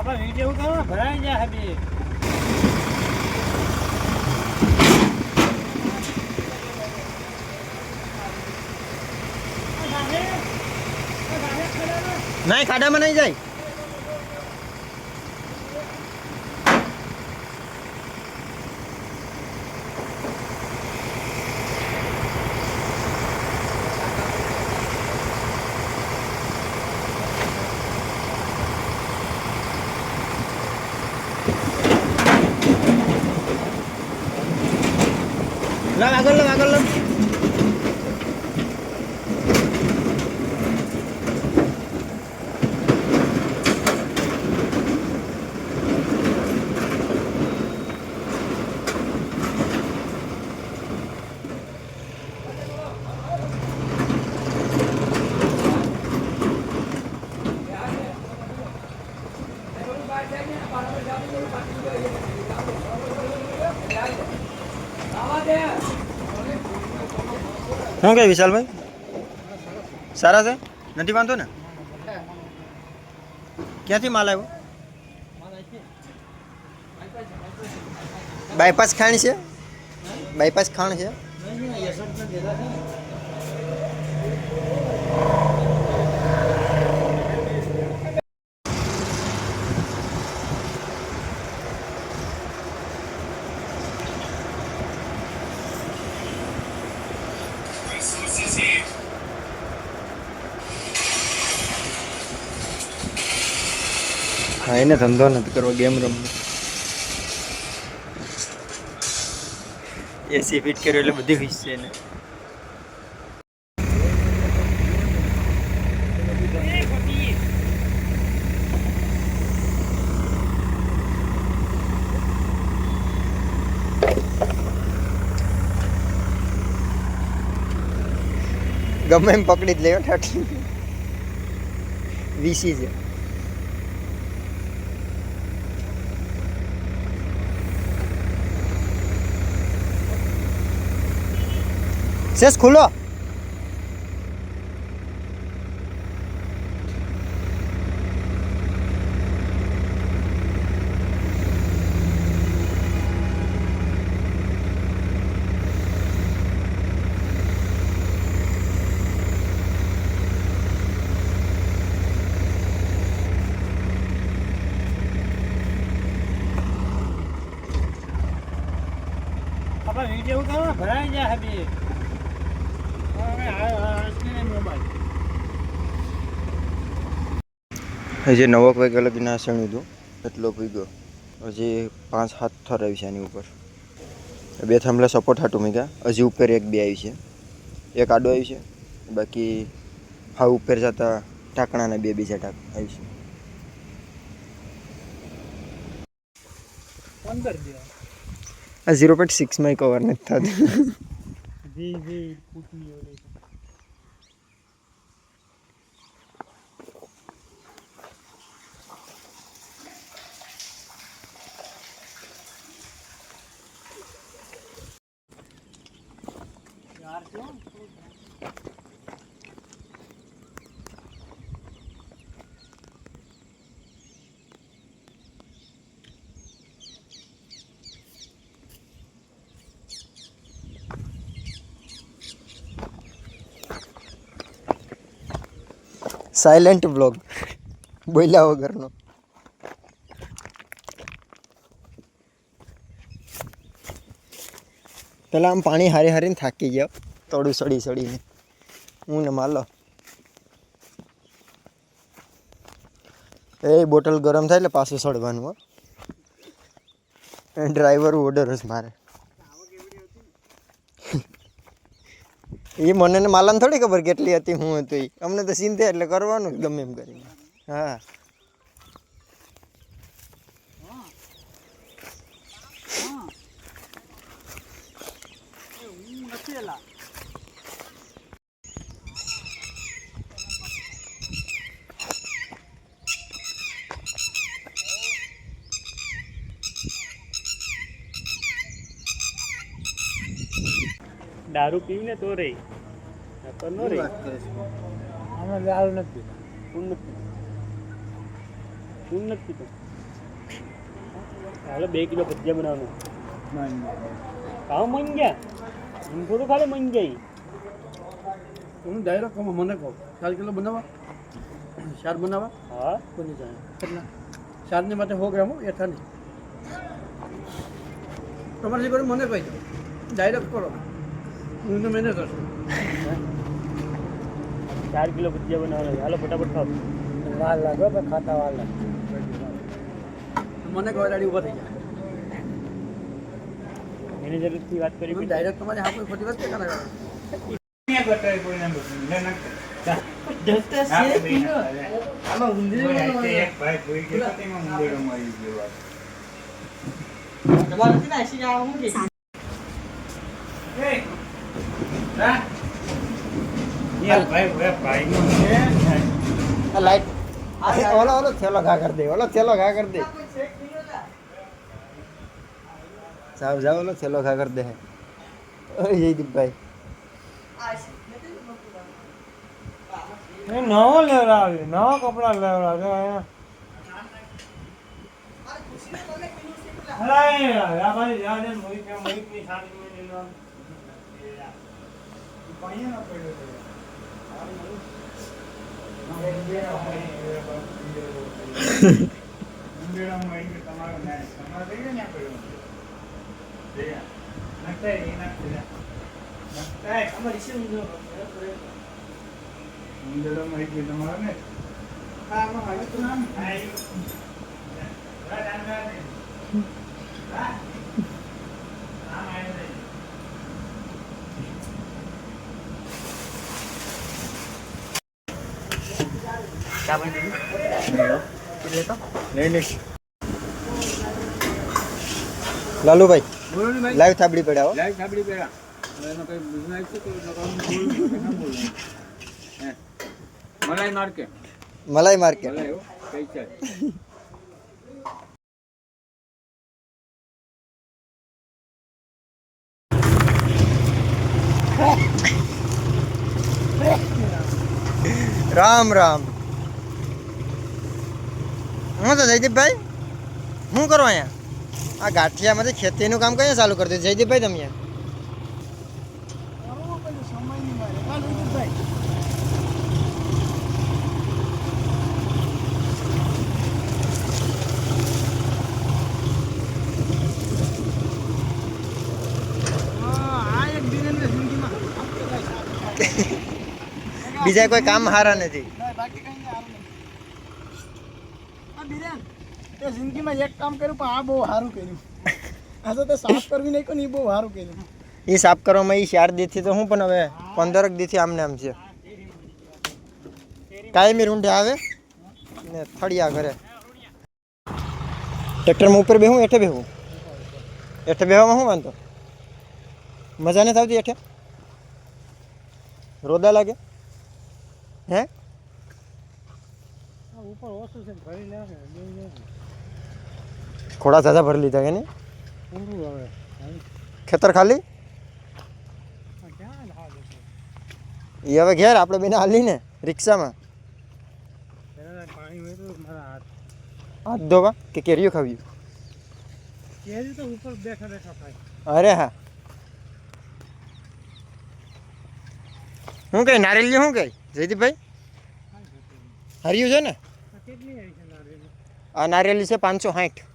આપણા વિડીયો ઉતારવા ભરાઈ જાય હબી. નહીં ખાડામાં નહીં જાય. આગળ શું કે વિશાલભાઈ સારા છે નથી વાંધો ને ક્યાંથી માલ આવ્યો બાયપાસ ખાણ છે બાયપાસ ખાણ છે હા એને ધંધો નથી કરવો ગેમ રમવો એસી ફિટ કર્યો એટલે બધી ફીસ છે એને ગમે એમ પકડી જ લેવો ઠાઠી વીસી છે શેષ ખુલ્લો આપણા વિડીયો ઉતારવા ભરાઈ જાય હબી. હજી 9 વાગે લગી ના સણ્યું હતું એટલો ભીગો હજી 5-7 થર આવી છે આની ઉપર બે થાંભલા સપોર્ટ હાટું મૂક્યા હજી ઉપર એક બે આવી છે એક આડો આવી છે બાકી હા ઉપર જતા ટાંકણાના બે બીજા ટાંક આવી છે અંદર આ 0.6 માં કવર નથી થતું જી પૂછની ઓલી यार क्यों સાયલેન્ટ બ્લોગ બોલ્યા વગરનો પેલા આમ પાણી હારી હારીને થાકી ગયો તોડું સડીને હું ને માલો એ બોટલ ગરમ થાય એટલે પાછું સડવાનું હો ડ્રાઈવર ઓર્ડર જ મારે એ મને ને માલાને થોડી ખબર કેટલી હતી હું હતું એ અમને તો સીન થાય એટલે કરવાનું ગમે એમ કરીને હા દારૂ પીને તો રહી તો ન રહી અમે દારૂ નથી પીતા. પૂન નથી પીતા. હાલો 2 કિલો ભજીયા બનાવવાનું કામ મન ગયા એમ થોડું ખાલી મન જાય તમે ડાયરેક્ટ કહો મને કહો 4 કિલો બનાવવા 4 બનાવવા હા કોની જાય કેટલા 4 ને માટે 100 ગ્રામ એઠા નહીં તમારે જે કરો મને કહી દો ડાયરેક્ટ કરો હું તો મેનેજ કરશું 4 કિલો ભજીયા બનાવવાના હાલો ફટાફટ ખાઓ વાર લાગે પણ ખાતા વાર લાગે મને કહો ગાડી ઊભા થઈ જાય મેનેજરથી વાત કરી તમે ડાયરેક્ટ તમારી હા કોઈ ખોટી વાત કે ના લાઈટ ઓલો થેલો ઘા કરી દે ઓલો થેલો ઘા કરી દે જાવ જાવ ઓલો થેલો ઘા કરી દે ઓય જયદીપભાઈ નવો લેવડાવ્યો નવા કપડા લેવડાવ્યો લાલુભાઈ બોલો ને ભાઈ લાઈવ થાબડી પડાવો લાઈટ સાબડી પેલા એનો કઈ બિઝનેસ છે તો ના બોલવાનું મલાઈ માર્કેટ મલાઈ માર્કેટ મલાઈ હો કઈ છે રામ રામ હું તો જયદીપભાઈ શું કરો અહીંયા આ ગાંઠિયામાંથી ખેતીનું કામ કઈ ચાલુ કરી દીધું જયદીપભાઈ તમે બીજા કોઈ કામ હારા નથી જિંદગીમાં એક કામ કર્યું પણ આ બહુ સારું કર્યું આ તો સાફ કરવી નહીં ને એ બહુ સારું કર્યું એ સાફ કરવામાં એ 4 દીથી તો હું પણ હવે 15 દીથી આમને આમ છે કાયમી રૂંઢે આવે ને થળિયા ઘરે ટ્રેક્ટરમાં ઉપર બેહું હેઠે બેહું હેઠે બેહવામાં શું વાંધો મજા નથી આવતી હેઠે રોદા લાગે હે ઉપર ઓછું છે ભરી લેવા ખોડા ઝાઝા ભરી લીધા કે નહીં ખેતર ખાલી એ હવે ઘેર આપણે બેને હાલી ને રિક્ષામાં પાણી હોય તો મારા હાથ ધોવા કે કેરીઓ ખાવ્યું કેરી તો ઉપર બેઠા બેઠા ખાય અરે હા શું કહે નારેલી શું કહે જયદીપભાઈ હર્યું છે ને કેટલી આવી છે નારિયેળ આ નારેલી છે 560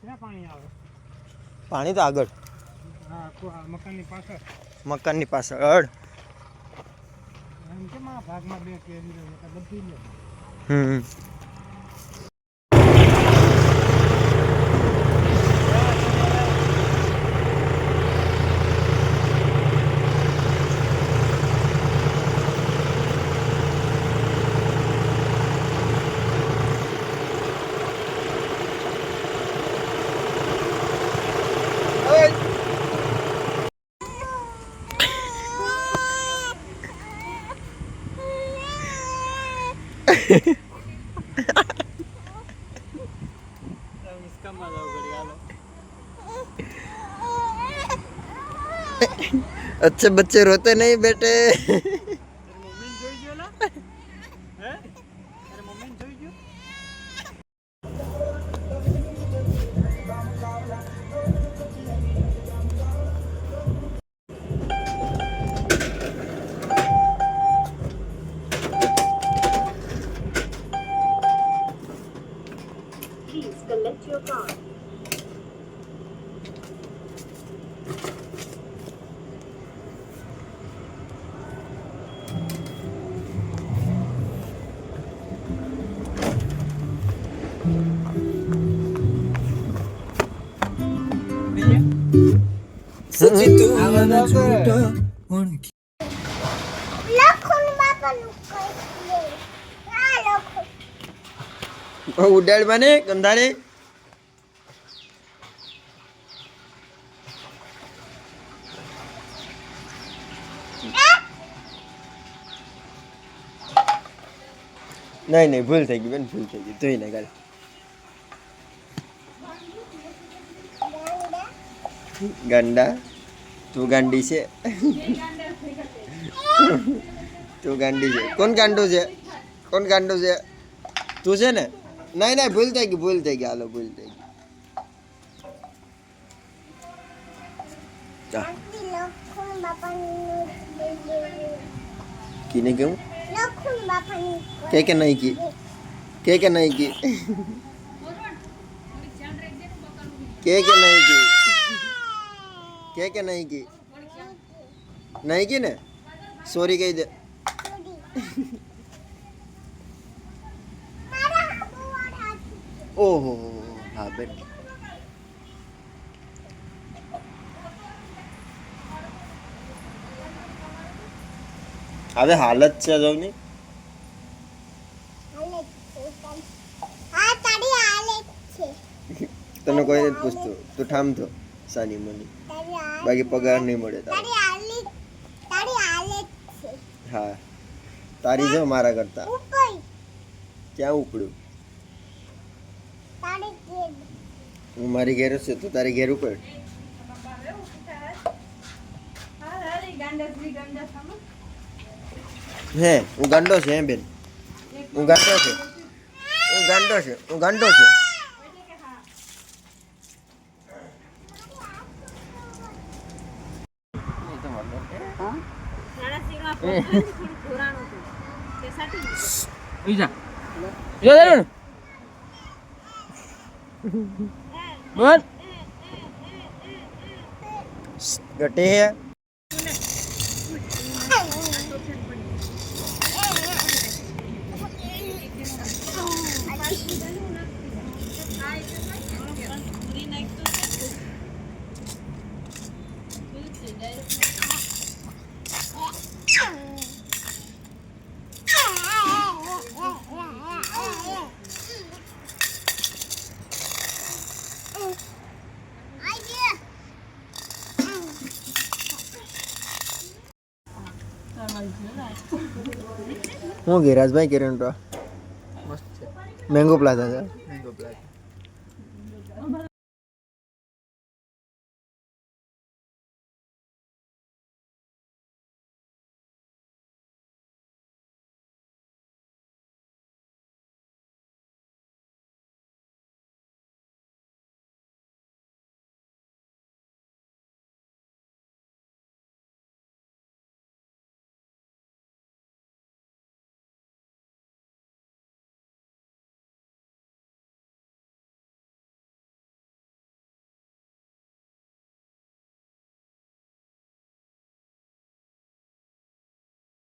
ક્યાં પાણી આવે પાણી તો આગળ હા મકાનની પાછળ મકાનની પાછળ એમ કેમ આ ભાગમાં બે કેરી રહી બધી લે હમ अच्छे बच्चे रोते नहीं बेटे મમ્મીને જોઈ ગયો લા હે અરે મમ્મીને જોઈ ગયો Select your card. ઉડાડ મને કંધારે નહીં ભૂલ થઈ ગઈ બેન ભૂલ થઈ ગઈ જોઈ ને ગાલ ગાંડા તું ગાંડી છે તું ગાંડી છે કોણ ગાંડો છે તું છે ને નહીં ભૂલ થઈ ગઈ હાલો ભૂલ થઈ ગઈ કીને કેવું કે નહીં કી કે નહીં કી કે નહીં કી કે નહીં કી નહીં કી ને સોરી કહી દે ઓહો હા બેન હવે હાલત છે જવની તને કોઈ નથી પૂછતું તું ઠામતો સાની મની બાકી પગાર નહીં મળે તારે હા તારી જો મારા કરતા ક્યાં ઉપડ્યું હું મારી ઘેર છે તો તારી ઘેર ઉપર હે હું ગાંડો છે હે બેન હું ગાંડો છે ગટે હે હું ગિરાજભાઈ કિરણ તો મસ્ત છે મેંગો પ્લાઝા છે